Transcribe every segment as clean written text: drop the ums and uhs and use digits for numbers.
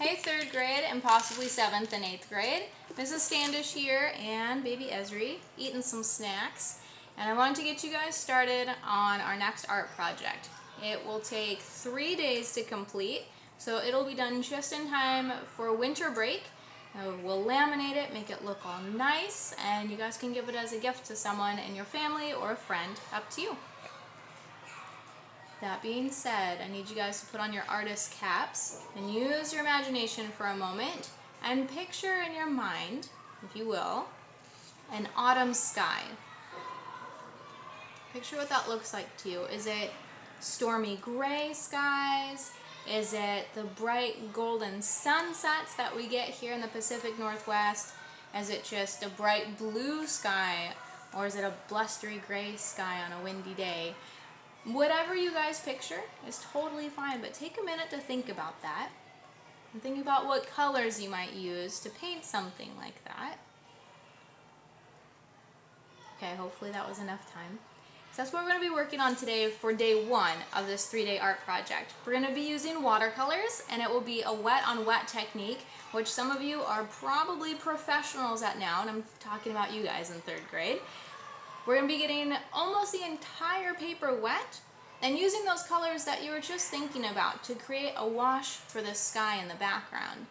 Hey 3rd grade and possibly 7th and 8th grade. Mrs. Standish here and baby Esri eating some snacks. And I wanted to get you guys started on our next art project. It will take 3 days to complete, so it'll be done just in time for winter break. We'll laminate it, make it look all nice, and you guys can give it as a gift to someone in your family or a friend, up to you. That being said, I need you guys to put on your artist caps and use your imagination for a moment and picture in your mind, if you will, an autumn sky. Picture what that looks like to you. Is it stormy gray skies? Is it the bright golden sunsets that we get here in the Pacific Northwest? Is it just a bright blue sky? Or is it a blustery gray sky on a windy day? Whatever you guys picture is totally fine, but take a minute to think about that and think about what colors you might use to paint something like that. Okay, hopefully that was enough time. So that's what we're going to be working on today for day 1 of this 3-day art project. We're going to be using watercolors, and it will be a wet on wet technique, which some of you are probably professionals at now, and I'm talking about you guys in 3rd grade. We're going to be getting almost the entire paper wet and using those colors that you were just thinking about to create a wash for the sky in the background.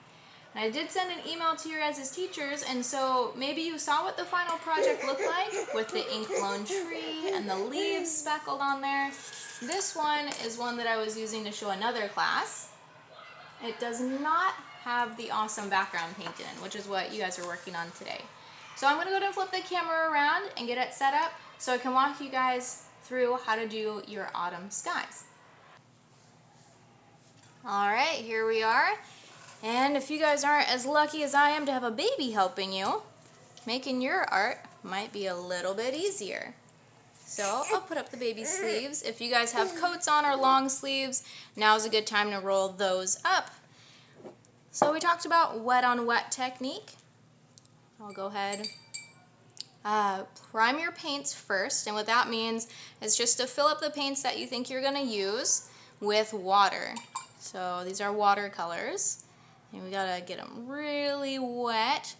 And I did send an email to your guys' teachers, and so maybe you saw what the final project looked like with the ink-blown tree and the leaves speckled on there. This one is one that I was using to show another class. It does not have the awesome background painted in, which is what you guys are working on today. So I'm going to go ahead and flip the camera around and get it set up so I can walk you guys through how to do your autumn skies. Alright, here we are. And if you guys aren't as lucky as I am to have a baby helping you, making your art might be a little bit easier. So I'll put up the baby sleeves. If you guys have coats on or long sleeves, now's a good time to roll those up. So we talked about wet on wet technique. I'll go ahead, prime your paints first, and what that means is just to fill up the paints that you think you're going to use with water. So these are watercolors, and we got to get them really wet.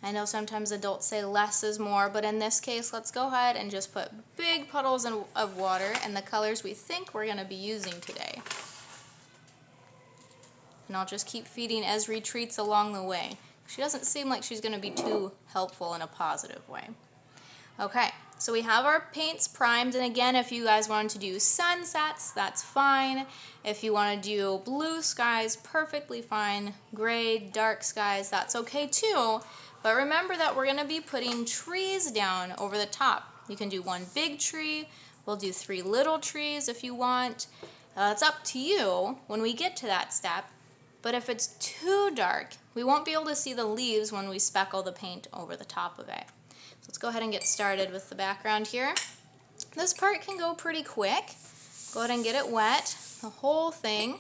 I know sometimes adults say less is more, but in this case, let's go ahead and just put big puddles of water and the colors we think we're going to be using today. And I'll just keep feeding Esri treats along the way. She doesn't seem like she's going to be too helpful in a positive way. Okay, so we have our paints primed, and again, if you guys wanted to do sunsets, that's fine. If you want to do blue skies, perfectly fine. Gray, dark skies, that's okay too. But remember that we're going to be putting trees down over the top. You can do one big tree. We'll do 3 little trees if you want. It's up to you when we get to that step. But if it's too dark, we won't be able to see the leaves when we speckle the paint over the top of it. So let's go ahead and get started with the background here. This part can go pretty quick. Go ahead and get it wet, the whole thing.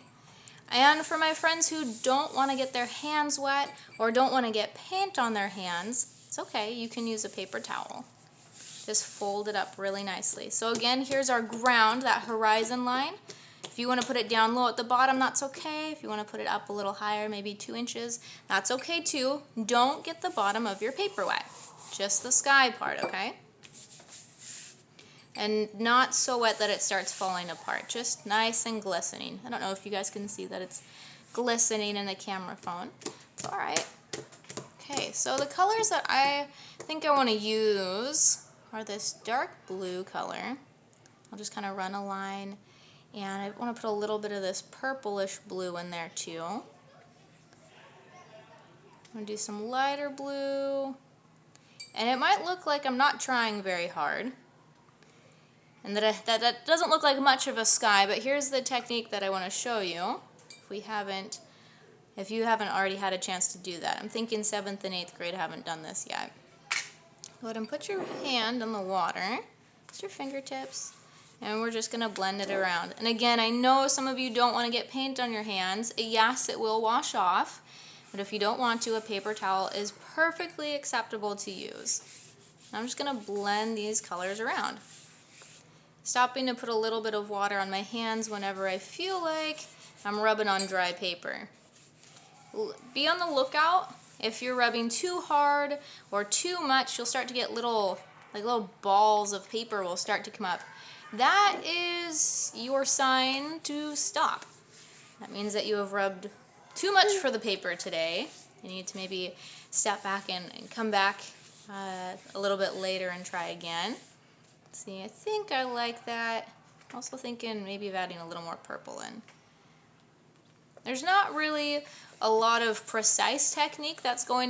And for my friends who don't want to get their hands wet or don't want to get paint on their hands, it's okay, you can use a paper towel. Just fold it up really nicely. So again, here's our ground, that horizon line. If you want to put it down low at the bottom, that's okay. If you want to put it up a little higher, maybe 2 inches, that's okay too. Don't get the bottom of your paper wet. Just the sky part, okay? And not so wet that it starts falling apart. Just nice and glistening. I don't know if you guys can see that it's glistening in the camera phone. It's all right. Okay, so the colors that I think I want to use are this dark blue color. I'll just kind of run a line. And I want to put a little bit of this purplish blue in there too. I'm going to do some lighter blue. And it might look like I'm not trying very hard. And that doesn't look like much of a sky, but here's the technique that I want to show you. If you haven't already had a chance to do that. I'm thinking 7th and 8th grade haven't done this yet. Go ahead and put your hand in the water. Just your fingertips. And we're just going to blend it around. And again, I know some of you don't want to get paint on your hands. Yes, it will wash off. But if you don't want to, a paper towel is perfectly acceptable to use. I'm just going to blend these colors around. Stopping to put a little bit of water on my hands whenever I feel like I'm rubbing on dry paper. be on the lookout. If you're rubbing too hard or too much, you'll start to get little balls of paper will start to come up. That is your sign to stop. That means that you have rubbed too much for the paper today. You need to maybe step back and come back a little bit later and try again. See, I think I like that. Also thinking maybe of adding a little more purple in. There's not really a lot of precise technique that's going